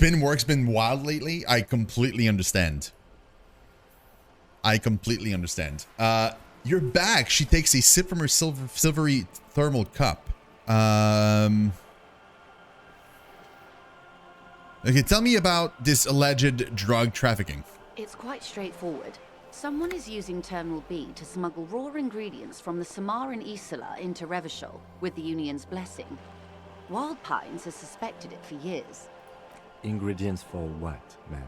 Work's been wild lately. I completely understand. You're back. She takes a sip from her silvery thermal cup. Okay, tell me about this alleged drug trafficking. It's quite straightforward. Someone is using Terminal B to smuggle raw ingredients from the Samar and Isola into Revachol with the Union's blessing. Wild Pines has suspected it for years. Ingredients for what, ma'am?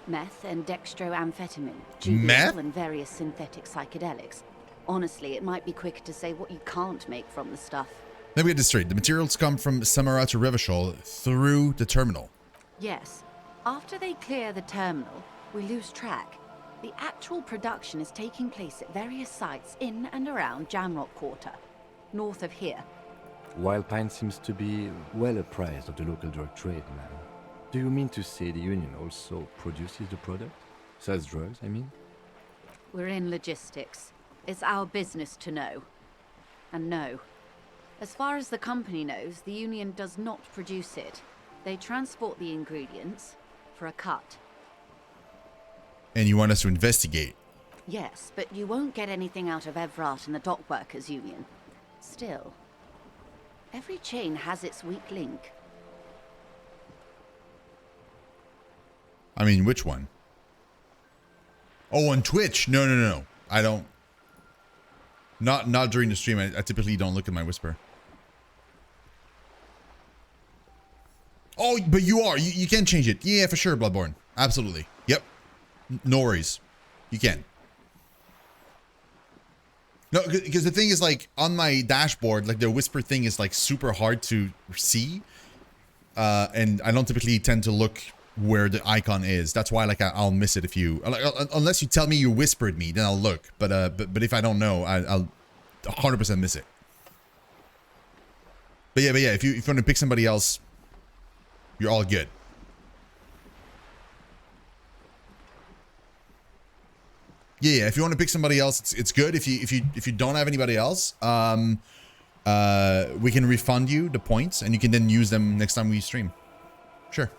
Meth and dextroamphetamine, Meth? GBL and various synthetic psychedelics. Honestly, it might be quicker to say what you can't make from the stuff. Let me get this straight. The materials come from Samara to Revachol through the terminal. Yes. After they clear the terminal, we lose track. The actual production is taking place at various sites in and around Jamrock Quarter, north of here. Wild Pine seems to be well apprised of the local drug trade, ma'am. Do you mean to say the Union also produces the product? Sells drugs, I mean? We're in logistics. It's our business to know. And no. As far as the company knows, the Union does not produce it. They transport the ingredients for a cut. And you want us to investigate? Yes, but you won't get anything out of Evrat and the Dock Workers Union. Still, every chain has its weak link. I mean, which one? Oh, on Twitch? No. I don't. Not during the stream. I typically don't look at my whisper. Oh, but you are. You can change it. Yeah, for sure, Bloodborne. Absolutely. Yep. No worries. You can. No, because the thing is, like, on my dashboard, like, the whisper thing is, like, super hard to see. And I don't typically tend to look where the icon is. That's why, like, I'll miss it if you... Unless you tell me you whispered me, then I'll look. But if I don't know, I'll 100% miss it. But yeah, if you want to pick somebody else, you're all good. Yeah, if you want to pick somebody else, it's good. If you don't have anybody else, we can refund you the points and you can then use them next time we stream. Sure.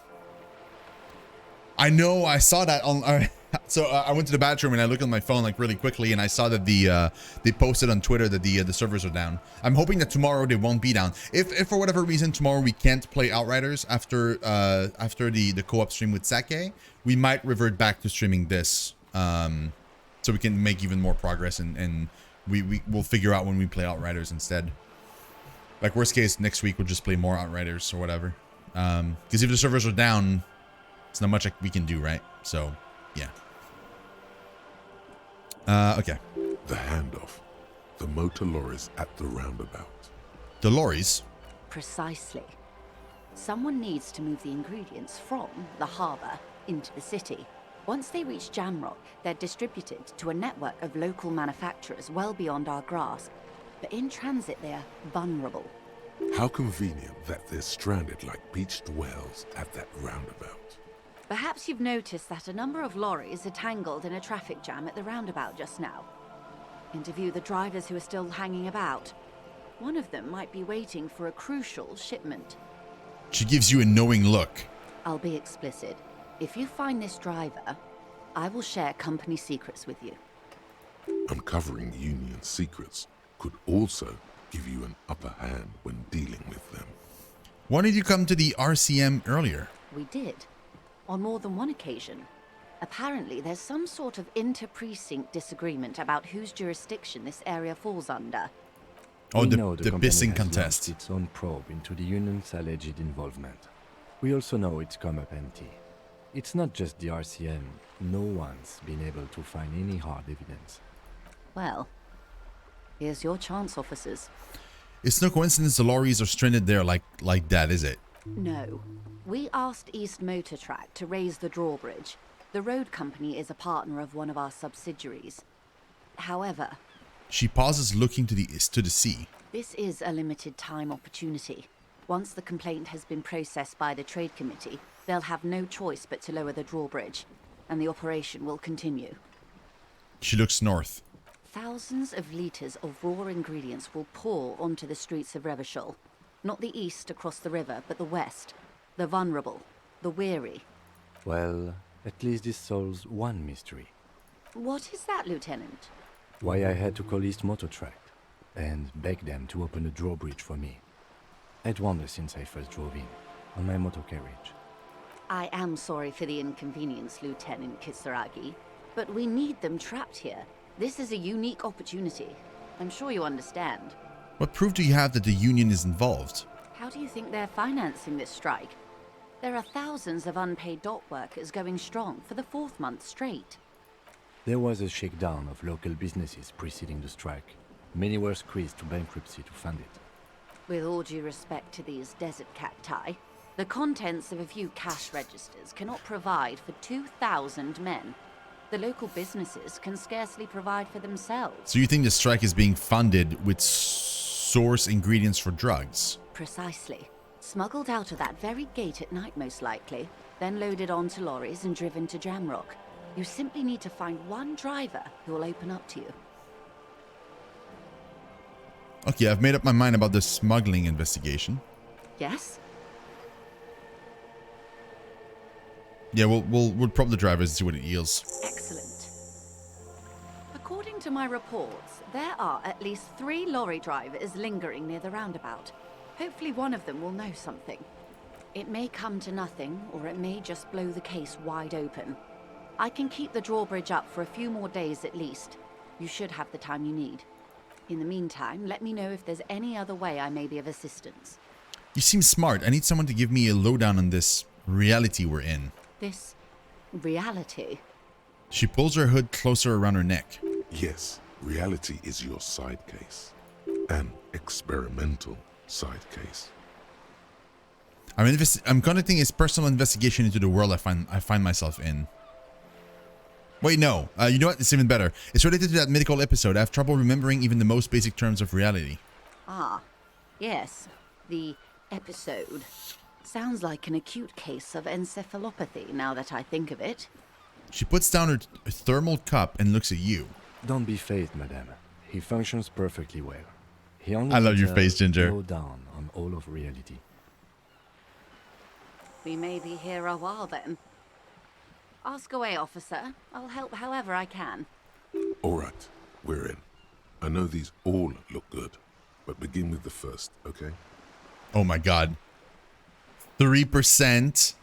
I know, I saw that on so I went to the bathroom and I looked on my phone like really quickly and I saw that they posted on Twitter that the servers are down. I'm hoping that tomorrow they won't be down. If for whatever reason tomorrow we can't play Outriders after the co-op stream with Sake, we might revert back to streaming this so we can make even more progress and we'll figure out when we play Outriders instead. Like worst case next week we'll just play more Outriders or whatever. Because if the servers are down, it's not much we can do, right? So, yeah. Okay. The handoff. The motor lorries at the roundabout. The lorries? Precisely. Someone needs to move the ingredients from the harbour into the city. Once they reach Jamrock, they're distributed to a network of local manufacturers well beyond our grasp. But in transit, they're vulnerable. How convenient that they're stranded like beached whales at that roundabout. Perhaps you've noticed that a number of lorries are tangled in a traffic jam at the roundabout just now. Interview the drivers who are still hanging about. One of them might be waiting for a crucial shipment. She gives you a knowing look. I'll be explicit. If you find this driver, I will share company secrets with you. Uncovering Union secrets could also give you an upper hand when dealing with them. Why did you come to the RCM earlier? We did. On more than one occasion. Apparently, there's some sort of inter-precinct disagreement about whose jurisdiction this area falls under. Oh, We the know the company Bissing has contest. launched its own probe into the Union's alleged involvement. We also know it's come up empty. It's not just the RCM. No one's been able to find any hard evidence. Well, here's your chance, officers. It's no coincidence the lorries are stranded there like that, is it? No. We asked East Motor Track to raise the drawbridge. The road company is a partner of one of our subsidiaries. However, She pauses, looking to the sea. this is a limited time opportunity. Once the complaint has been processed by the Trade Committee, they'll have no choice but to lower the drawbridge, and the operation will continue. She looks north. Thousands of litres of raw ingredients will pour onto the streets of Revachol. Not the east across the river, but the west, the vulnerable. the weary. Well, at least this solves one mystery. What is that, Lieutenant? Why I had to call East Motor Tract and beg them to open a drawbridge for me. I'd wondered since I first drove in, on my motor carriage. I am sorry for the inconvenience, Lieutenant Kisaragi, but we need them trapped here. This is a unique opportunity. I'm sure you understand. What proof do you have that the Union is involved? How do you think they're financing this strike? There are thousands of unpaid dock workers going strong for the 4th month straight. There was a shakedown of local businesses preceding the strike. Many were squeezed to bankruptcy to fund it. With all due respect to these desert cacti, the contents of a few cash registers cannot provide for 2,000 men. The local businesses can scarcely provide for themselves. So you think the strike is being funded with source ingredients for drugs? Precisely. Smuggled out of that very gate at night, most likely, then loaded onto lorries and driven to Jamrock. You simply need to find one driver who will open up to you. Okay, I've made up my mind about the smuggling investigation. Yes? Yeah, we'll probe the drivers and see what it yields. Excellent. According to my reports, there are at least 3 lorry drivers lingering near the roundabout. Hopefully one of them will know something. It may come to nothing, or it may just blow the case wide open. I can keep the drawbridge up for a few more days at least. You should have the time you need. In the meantime, let me know if there's any other way I may be of assistance. You seem smart. I need someone to give me a lowdown on this reality we're in. This reality? She pulls her hood closer around her neck. Yes, reality is your side case. An experimental side case. I'm conducting a personal investigation into the world I find myself in. Wait, no. You know what? It's even better. It's related to that medical episode. I have trouble remembering even the most basic terms of reality. Ah, yes. The episode. Sounds like an acute case of encephalopathy, now that I think of it. She puts down her thermal cup and looks at you. Don't be phased, madame. He functions perfectly well. He only I love needs your face, Ginger. Slow down on all of reality. We may be here a while then. Ask away, officer. I'll help however I can. All right, we're in. I know these all look good, but begin with the first, okay? Oh my god. 3%.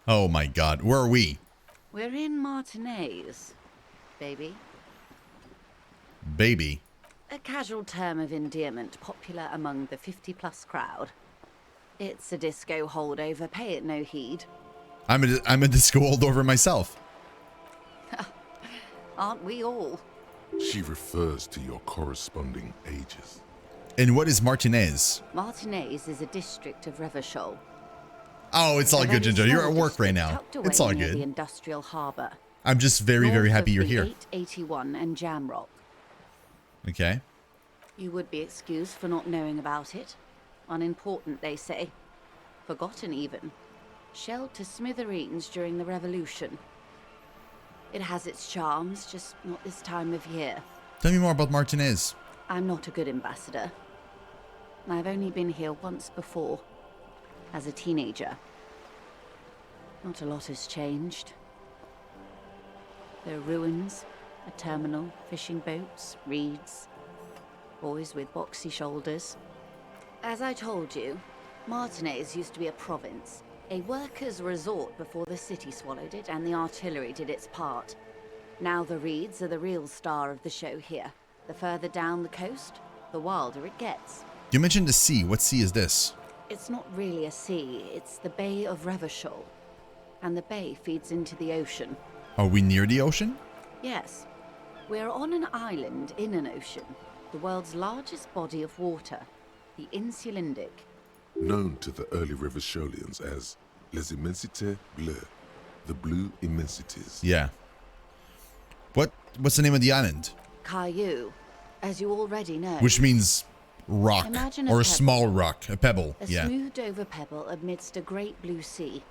Oh my god. Where are we? We're in Martinez, baby. Baby. A casual term of endearment popular among the 50-plus crowd. It's a disco holdover, pay it no heed. I'm a disco holdover myself. Aren't we all? She refers to your corresponding ages. And what is Martinez? Martinez is a district of Revachol. Oh, it's all A good, very Ginger. You're small at work right district now. tucked away It's all near the good. industrial harbour. I'm just very, very North happy of you're the here. 881 and Jamrock. Okay. You would be excused for not knowing about it. Unimportant, they say. Forgotten, even. Shelled to smithereens during the Revolution. It has its charms, just not this time of year. Tell me more about Martinez. I'm not a good ambassador. I've only been here once before, as a teenager. Not a lot has changed. There are ruins, a terminal, fishing boats, reeds, boys with boxy shoulders. As I told you, Martinez used to be a province, a workers' resort before the city swallowed it and the artillery did its part. Now the reeds are the real star of the show here. The further down the coast, the wilder it gets. You mentioned the sea. What sea is this? It's not really a sea, it's the Bay of Revachol. And the bay feeds into the ocean. Are we near the ocean? Yes. We're on an island in an ocean, the world's largest body of water, the Insulindic. Known to the early Revacholians as Les Immensités Bleues, the Blue Immensities. Yeah. What's the name of the island? Caillou, as you already know. Which means rock. Imagine Or a pebble. small rock. A pebble. A Yeah. smoothed-over pebble amidst a great blue sea,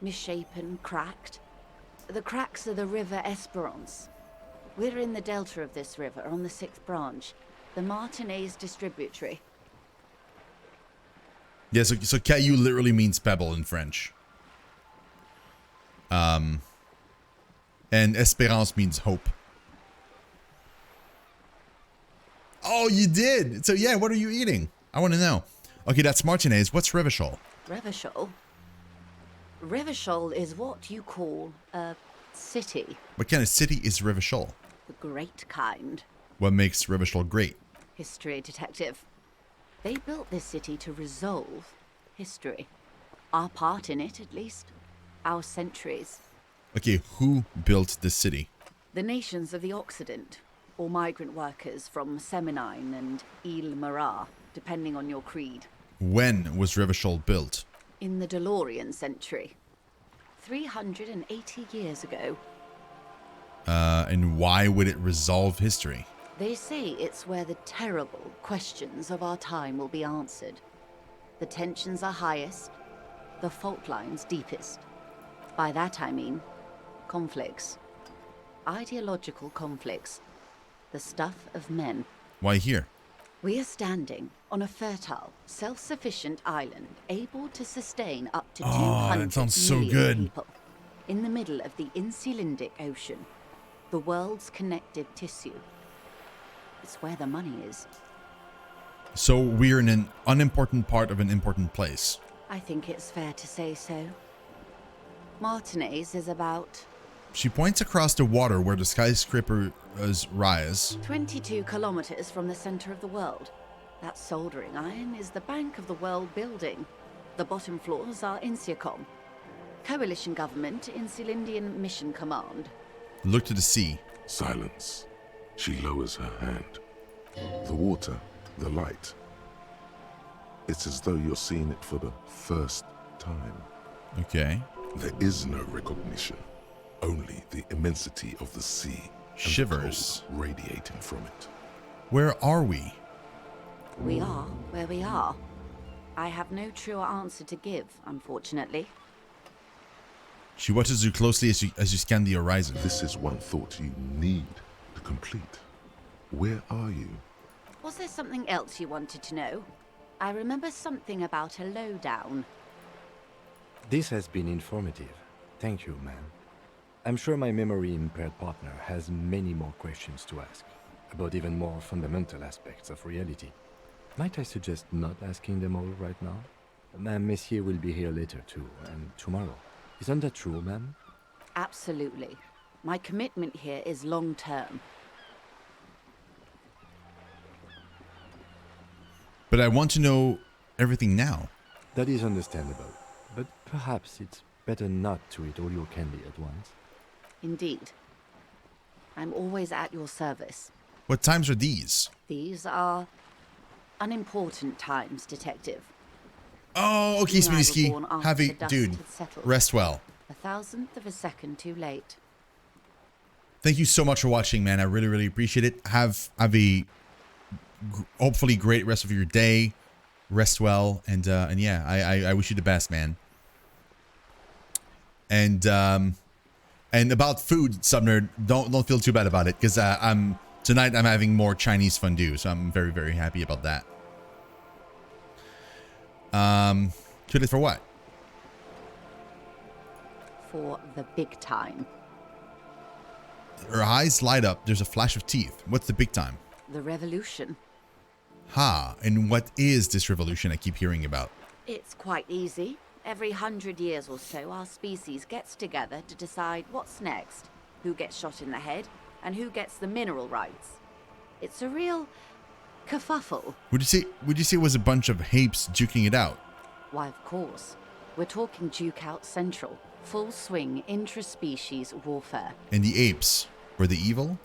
misshapen, cracked. The cracks are the River Esperance. We're in the delta of this river, on the 6th branch, the Martinez distributary. Yeah, so Caillou literally means pebble in French. And Espérance means hope. Oh, you did. So yeah, what are you eating? I want to know. Okay, that's Martinez. What's Revachol? Revachol? Revachol is what you call a city. What kind of city is Revachol? The great kind. What makes Revachol great? History detective. They built this city to resolve history. Our part in it, at least. Our centuries. Okay, who built this city? The nations of the Occident, or migrant workers from Seminine and Ile Marat, depending on your creed. When was Revachol built? In the DeLorean century. 380 years ago. And why would it resolve history? They say it's where the terrible questions of our time will be answered. The tensions are highest, the fault lines deepest. By that I mean conflicts. Ideological conflicts. The stuff of men. Why here? We are standing on a fertile, self-sufficient island able to sustain up to 200 that sounds so million good. people. In the middle of the Insulindic Ocean. The world's connective tissue. It's where the money is. So we're in an unimportant part of an important place. I think it's fair to say so. Martinez is about She points across the water where the skyscrapers rise. 22 kilometers from the center of the world. That soldering iron is the bank of the world building. The bottom floors are Insiacom. Coalition government, Insulindian Mission Command. Look to the sea. Silence. She lowers her hand. The water, the light. It's as though you're seeing it for the first time. Okay. There is no recognition. Only the immensity of the sea. And Shivers. the cold radiating from it. Where are we? We are where we are. I have no truer answer to give, unfortunately. She watches you closely as you scan the horizon. This is one thought you need to complete. Where are you? Was there something else you wanted to know? I remember something about a lowdown. This has been informative. Thank you, ma'am. I'm sure my memory-impaired partner has many more questions to ask, about even more fundamental aspects of reality. Might I suggest not asking them all right now? Ma'am, Messier will be here later too, and tomorrow. Isn't that true, ma'am? Absolutely. My commitment here is long-term. But I want to know everything now. That is understandable, but perhaps it's better not to eat all your candy at once. Indeed. I'm always at your service. What times are these? These are unimportant times, Detective. Oh, okay, You and I were Sminisky. born after Have a the dust dude. had settled. Rest well. 1,000th of a second too late. Thank you so much for watching, man. I really, really appreciate it. Have a hopefully great rest of your day. Rest well, and yeah, I wish you the best, man. And about food, Subnerd, don't feel too bad about it, because tonight I'm having more Chinese fondue, so I'm very, very happy about that. Too late for what? For the big time. Her eyes light up. There's a flash of teeth. What's the big time? The revolution. Ha, and what is this revolution I keep hearing about? It's quite easy. Every 100 years or so, our species gets together to decide what's next, who gets shot in the head, and who gets the mineral rights. It's a real kerfuffle. Would you say it was a bunch of apes duking it out? Why, of course. We're talking Duke Out Central. Full swing intraspecies warfare. And the apes, were they evil?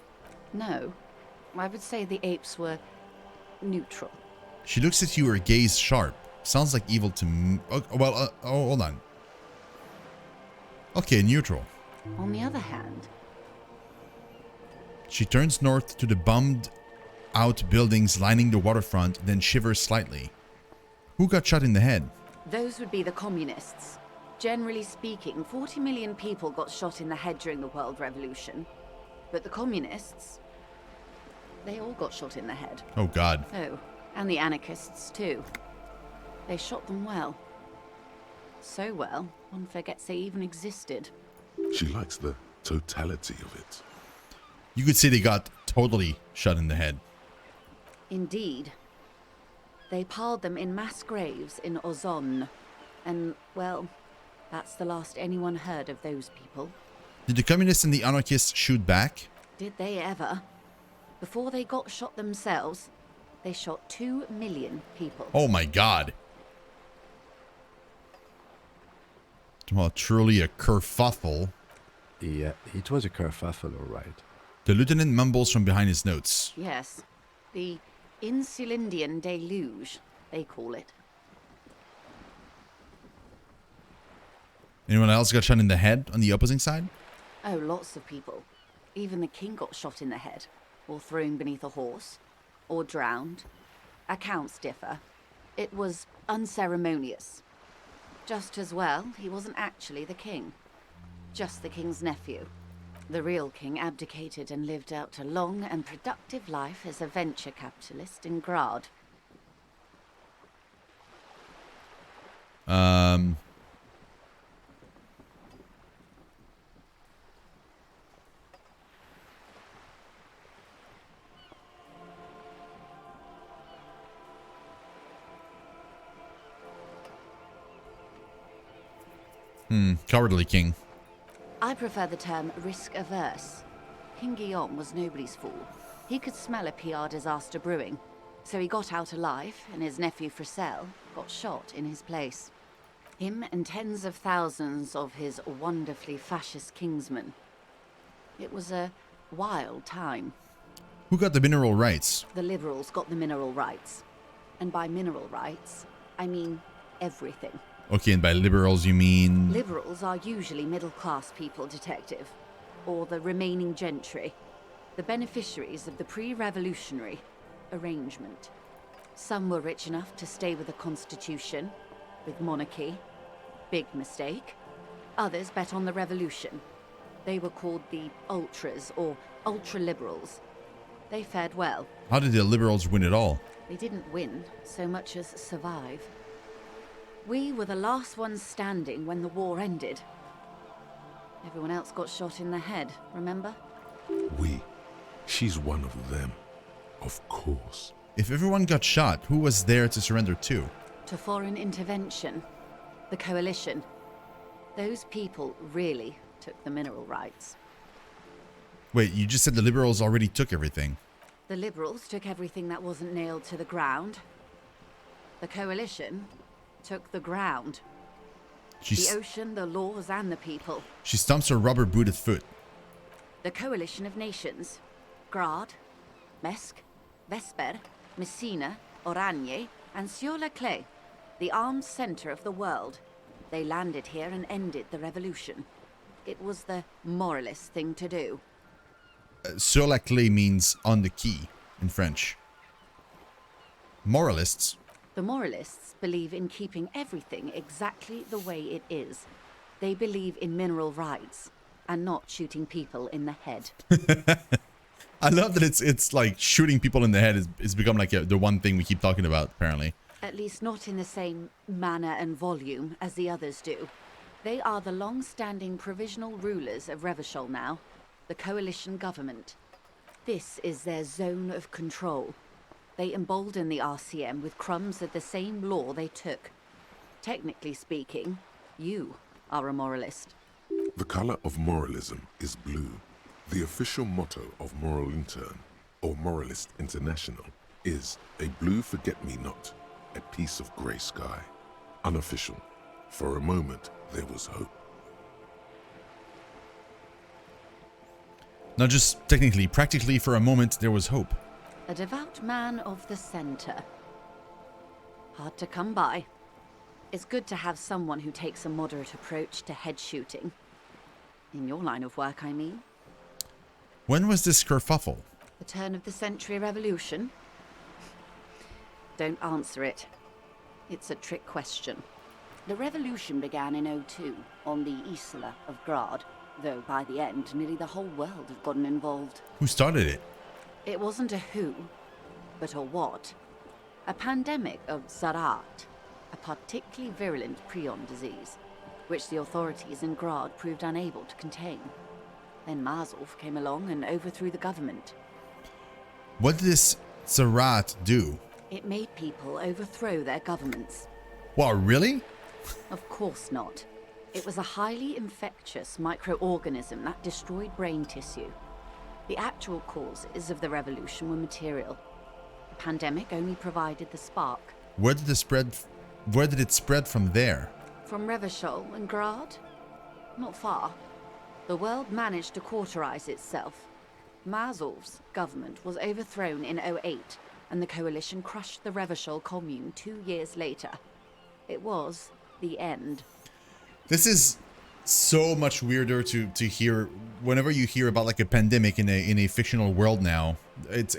No. I would say the apes were neutral. She looks at you, her gaze sharp. Sounds like evil to me. Oh, hold on. Okay, neutral. On the other hand, She turns north to the bummed out buildings lining the waterfront, then shivers slightly. Who got shot in the head? those would be the communists. Generally speaking, 40 million people got shot in the head during the World Revolution. But the communists, they all got shot in the head. Oh, God. Oh, and the anarchists too. They shot them well. So well, one forgets they even existed. She likes the totality of it. You could say they got totally shot in the head. Indeed. They piled them in mass graves in Ozon. And, well, that's the last anyone heard of those people. Did the communists and the anarchists shoot back? Did they ever? Before they got shot themselves, they shot 2 million people. Oh my god. Well, truly a kerfuffle. Yeah, it was a kerfuffle, all right. The lieutenant mumbles from behind his notes. Yes. The Insulindian deluge, they call it. Anyone else got shot in the head on the opposing side? Oh, lots of people. Even the king got shot in the head, or thrown beneath a horse, or drowned. Accounts differ. It was unceremonious. Just as well, he wasn't actually the king. Just the king's nephew. The real king abdicated and lived out a long and productive life as a venture capitalist in Grad. Cowardly king. I prefer the term risk-averse. King Guillaume was nobody's fool. He could smell a PR disaster brewing, so he got out alive, and his nephew Fricelle got shot in his place. Him and tens of thousands of his wonderfully fascist kingsmen. It was a wild time. Who got the mineral rights? The liberals got the mineral rights. And by mineral rights, I mean everything. Okay, and by liberals you mean... Liberals are usually middle-class people, Detective. Or the remaining gentry. The beneficiaries of the pre-revolutionary arrangement. Some were rich enough to stay with the Constitution, with monarchy. Big mistake. Others bet on the revolution. They were called the ultras, or ultra-liberals. They fared well. How did the liberals win it all? They didn't win so much as survive. We were the last ones standing when the war ended. Everyone else got shot in the head, remember? She's one of them. Of course. If everyone got shot, who was there to surrender to? To foreign intervention. The coalition. Those people really took the mineral rights. Wait, you just said the liberals already took everything. The liberals took everything that wasn't nailed to the ground. The coalition took the ground. The ocean, the laws, and the people. She stumps her rubber-booted foot. The coalition of nations. Grad, Mesk, Vesper, Messina, Oranje, and Sur-la-Clay. The armed center of the world. They landed here and ended the revolution. It was the moralist thing to do. Sur la clé means on the key in French. Moralists. The moralists believe in keeping everything exactly the way it is. They believe in mineral rights and not shooting people in the head. I love that it's like shooting people in the head is become like the one thing we keep talking about, apparently. At least not in the same manner and volume as the others do. They are the long-standing provisional rulers of Revachol now, the coalition government. This is their zone of control. They embolden the RCM with crumbs of the same law they took. Technically speaking, you are a moralist. The color of moralism is blue. The official motto of Moral Intern, or Moralist International, is a blue forget-me-not, a piece of grey sky. Unofficial. For a moment, there was hope. Not just technically, practically for a moment there was hope. A devout man of the center. Hard to come by. It's good to have someone who takes a moderate approach to head shooting. In your line of work, I mean. When was this kerfuffle? The turn of the century revolution? Don't answer it. It's a trick question. The revolution began in '02 on the Isla of Grad, though by the end, nearly the whole world had gotten involved. Who started it? It wasn't a who, but a what. A pandemic of Zarat, a particularly virulent prion disease. which the authorities in Grad proved unable to contain. Then Marzolf came along and overthrew the government. What did this Sarat do? It made people overthrow their governments. What, really? Of course not. It was a highly infectious microorganism that destroyed brain tissue. The actual causes of the revolution were material. The pandemic only provided the spark. Where did it spread from there? From Revachol and Grad? Not far. The world managed to cauterize itself. Marzolf's government was overthrown in 08, and the coalition crushed the Revachol commune 2 years later. It was the end. This is so much weirder to hear. Whenever you hear about like a pandemic in a fictional world now, it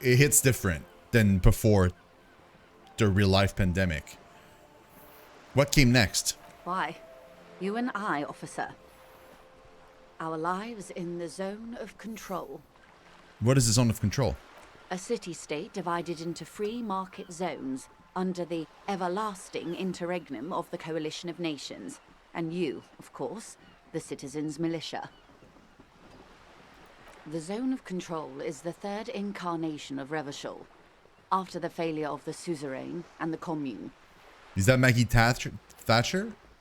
hits different than before the real life pandemic. What came next? Why? You and I, officer. Our lives in the zone of control. What is the zone of control? A city-state divided into free market zones under the everlasting interregnum of the Coalition of Nations. And you, of course, the citizens' militia. The zone of control is the third incarnation of Revachol, after the failure of the suzerain and the commune. Is that Maggie Thatcher?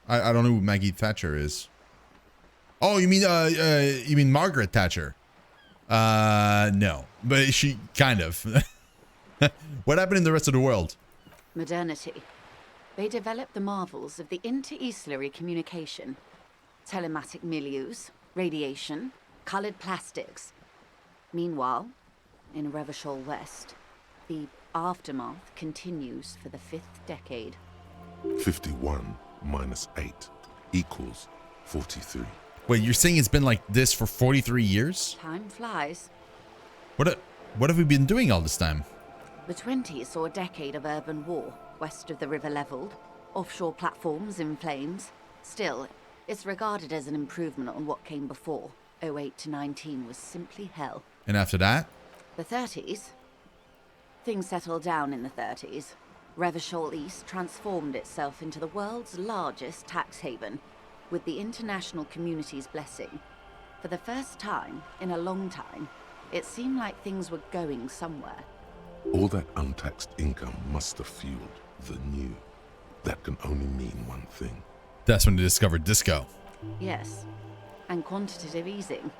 I don't know who Maggie Thatcher is. Oh, you mean Margaret Thatcher? No, but she kind of. What happened in the rest of the world? Modernity. They developed the marvels of the inter-eastlery communication. Telematic milieus, radiation, colored plastics. Meanwhile, in Revachol West, the aftermath continues for the 5th decade. 51 minus 8 equals 43. Wait, you're saying it's been like this for 43 years? Time flies. What have we been doing all this time? The 20s saw a decade of urban war, west of the river leveled, offshore platforms in flames. Still, it's regarded as an improvement on what came before. 08 to 19 was simply hell. And after that? The 30s? Things settled down in the 30s. Revachol East transformed itself into the world's largest tax haven, with the international community's blessing. For the first time in a long time, it seemed like things were going somewhere. All that untaxed income must have fueled the new. That can only mean one thing. That's when they discovered disco. Yes, and quantitative easing.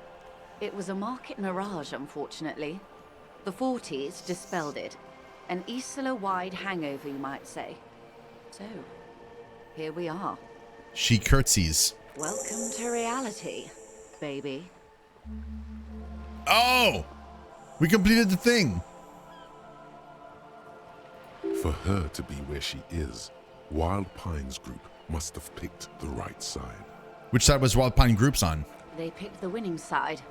It was a market mirage, unfortunately. The 40s dispelled it. An Isla-wide hangover, you might say. So, here we are. She curtsies. Welcome to reality, baby. Oh! We completed the thing! For her to be where she is, Wild Pines Group must have picked the right side. Which side was Wild Pine Groups on? They picked the winning side.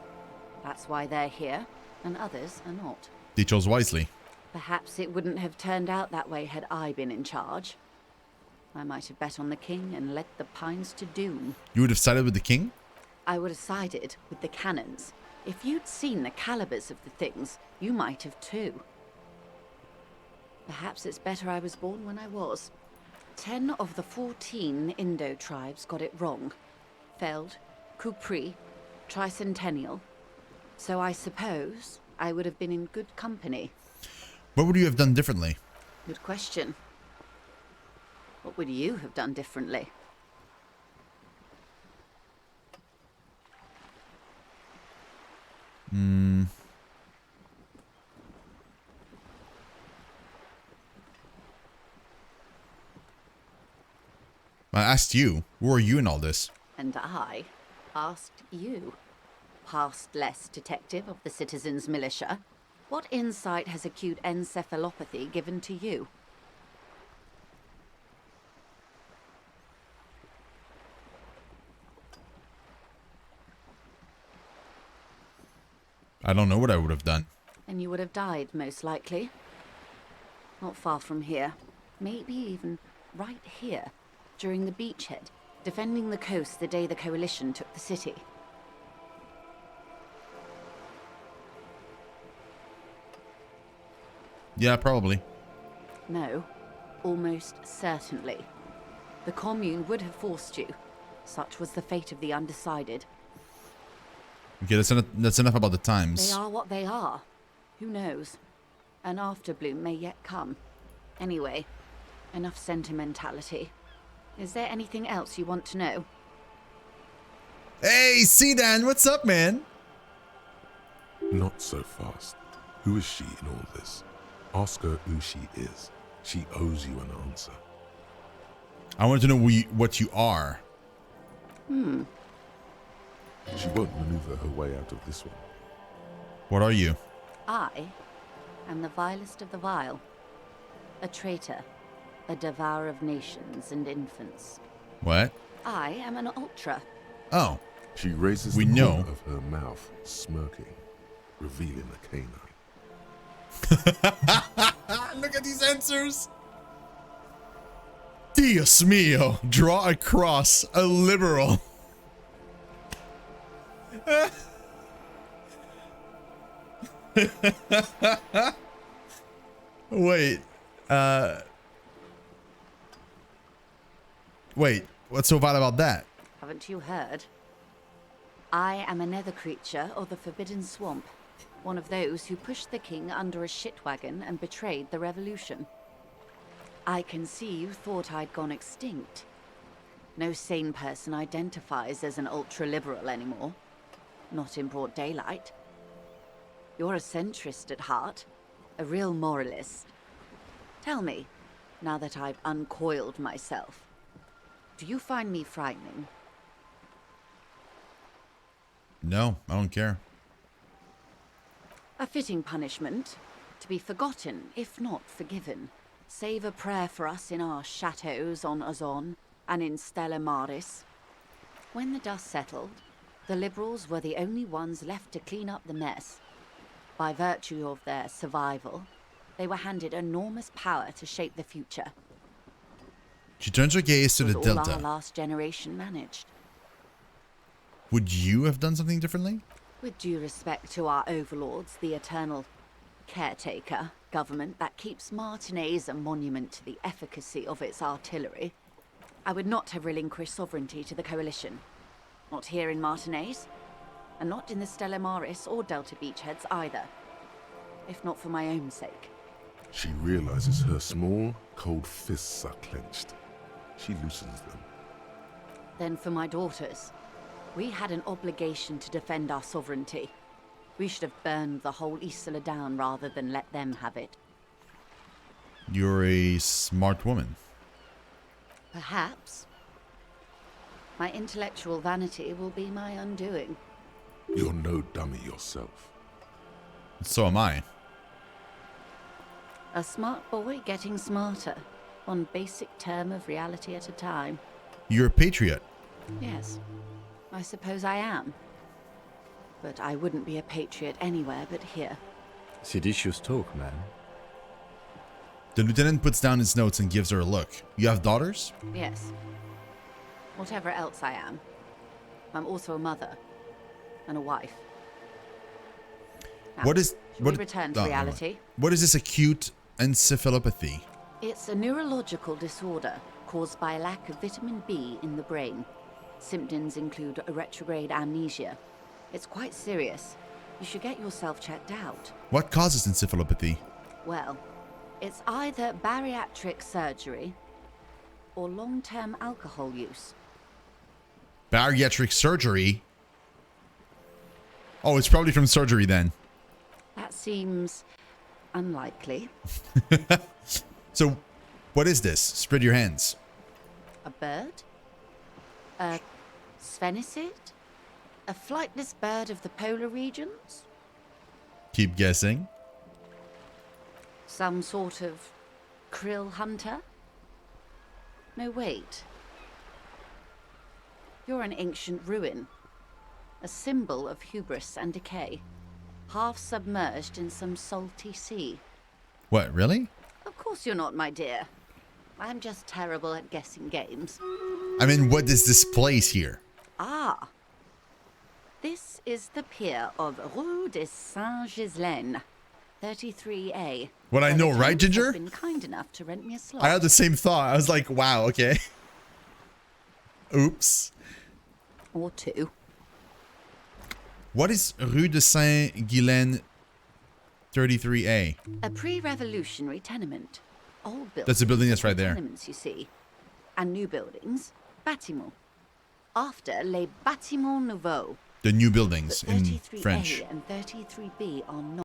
That's why they're here, and others are not. They chose wisely. Perhaps it wouldn't have turned out that way had I been in charge. I might have bet on the king and led the Pines to doom. You would have sided with the king? I would have sided with the cannons. If you'd seen the calibers of the things, you might have too. Perhaps it's better I was born when I was. 10 of the 14 Indo tribes got it wrong. Feld, Kupri, Tricentennial. So I suppose I would have been in good company. What would you have done differently? Good question. What would you have done differently? I asked you. Who are you in all this? And I asked you, past less detective of the citizens' militia, what insight has acute encephalopathy given to you? I don't know what I would have done. And you would have died, most likely. Not far from here. Maybe even right here, during the beachhead, defending the coast the day the Coalition took the city. Yeah, probably. No, almost certainly. The Commune would have forced you, Such was the fate of the undecided. Okay, that's enough about the times. They are what they are. Who knows? An afterbloom may yet come. Anyway, enough sentimentality. Is there anything else you want to know? Hey, Sedan, what's up, man? Not so fast. Who is she in all this? Ask her who she is. She owes you an answer. I want to know what you are. She won't maneuver her way out of this one. What are you? I am the vilest of the vile. A traitor. A devourer of nations and infants. What? I am an ultra. Oh. She raises We the know. corner of her mouth, smirking, revealing a canine. Look at these answers. Dios mío. Draw across a liberal. Wait. Wait. What's so bad about that? Haven't you heard? I am a nether creature of the Forbidden Swamp. One of those who pushed the king under a shit wagon and betrayed the revolution. I can see you thought I'd gone extinct. No sane person identifies as an ultra-liberal anymore. Not in broad daylight. You're a centrist at heart. A real moralist. Tell me, now that I've uncoiled myself, do you find me frightening? No, I don't care. A fitting punishment, to be forgotten, if not forgiven. Save a prayer for us in our chateaus on Ozon and in Stella Maris. When the dust settled, the liberals were the only ones left to clean up the mess. By virtue of their survival, they were handed enormous power to shape the future. She turns her gaze to the Was all our Delta. last generation managed. Would you have done something differently? With due respect to our overlords, the eternal caretaker government that keeps Martinaise a monument to the efficacy of its artillery, I would not have relinquished sovereignty to the coalition. Not here in Martinaise, and not in the Stella Maris or Delta Beachheads either. If not for my own sake. She realizes her small, cold fists are clenched. She loosens them. Then for my daughters. We had an obligation to defend our sovereignty. We should have burned the whole Isla down rather than let them have it. You're a smart woman. Perhaps. My intellectual vanity will be my undoing. You're no dummy yourself. So am I. A smart boy getting smarter, one basic term of reality at a time. You're a patriot. Yes, I suppose I am. But I wouldn't be a patriot anywhere but here. Seditious talk, man. The lieutenant puts down his notes and gives her a look. You have daughters? Yes. Whatever else I am, I'm also a mother and a wife. Now, What is shall we return to reality? What is this acute encephalopathy? It's a neurological disorder caused by a lack of vitamin B in the brain. Symptoms include a retrograde amnesia. It's quite serious. You should get yourself checked out. What causes encephalopathy? Well, it's either bariatric surgery or long-term alcohol use. Bariatric surgery? Oh, it's probably from surgery then. That seems unlikely. So, what is this? Spread your hands. A bird? A sphenicid? A flightless bird of the polar regions? Keep guessing. Some sort of krill hunter? No, wait. You're an ancient ruin. A symbol of hubris and decay. Half submerged in some salty sea. What, really? Of course you're not, my dear. I'm just terrible at guessing games. I mean, what is this place here? Ah. This is the pier of Rue de Saint-Ghislaine, 33A. What I where know, the right, Count Ginger? has been kind enough to rent me a slot. I had the same thought. I was like, wow, okay. Oops. Or 2. What is Rue de Saint-Guylaine 33A? A pre-revolutionary tenement. Old buildings. That's the building that's right are there. Tenements, you see. And new buildings, bâtiments. After les bâtiments nouveaux. The new buildings But in 33A French. and 33B are not